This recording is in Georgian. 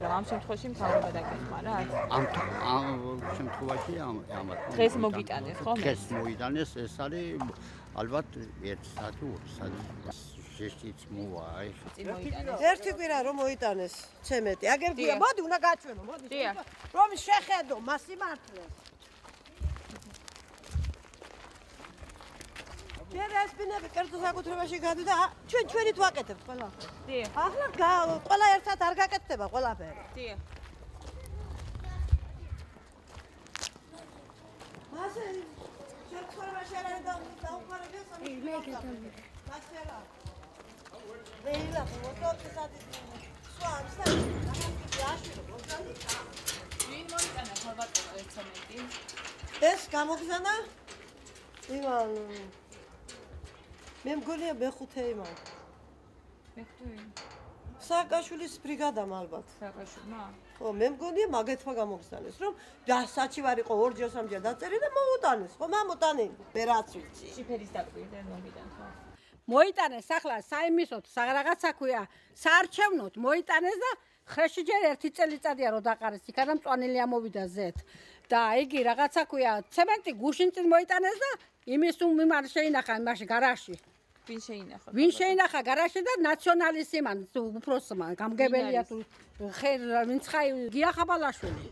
მაგრამ ამ შემთხვევაში მთავრობა დაგეხმარათ? ამ შემთხვევაში ამათ დღეს მოგიტანეს ხო? დღეს მოიტანეს, ეს არის ალბათ 1 საათი 2 საათი. შეშიც მოვა აი. ერთი კვირა რომ მოიტანეს ცემენტი. აგერ გია, მოდი უნდა გაჩვენო, მოდი. რომ შეხედო მას იმართლეს. ეს ბინები კერძო საკუთრებაში გადიდა, ჩვენით ვაკეთებთ ყველა. დიახ. ახლა ყველა ერთად არ გაკეთდება ყველაფერი. დიახ. ასე შევცხოვრებაში არ არის დაუყარებია სამი. მასერა. ვეილა მოწოდე სადი. სვამსა. ვინ მოიტანა ხალბატონო ეს ცემენტი? ეს გამოგზანა? იმან მე მგონია მეხუთე იმან. მეხუთე? სააკაშვილის ბრიგადამ ალბათ. სააკაშვილმა? ხო, მე მგონია მაგეთმა გამოგზავნეს, რომ საჩივარი იყო 2-ჯერ 3-ჯერ დაწერილი და მოუტანეს. ხო, მამუტანე, მე რაც ვიცი. შიფერის დაკვირდა მომიდან ხო? მოიტანეს ახლა საიმისოთ, რაღაცა ქვია, საარჩევნოთ მოიტანეს და ხრეში ჯერ 1 წელიწადია რომ დაყარეს, იქადა მწვანილი ამოვიდა ზეთ. და იგი რაღაცა ქვია, ცემენტი გუშინ წინ მოიტანეს და იმის მიმარ შეინახა იმაში გარაჟში. ვინ შეინახა? ვინ შეინახა გარაჟში და ნაციონალისტი მან უფროსმა გამგებელია თუ ხერ ვინც ხაი გია ხაბალაშვილი.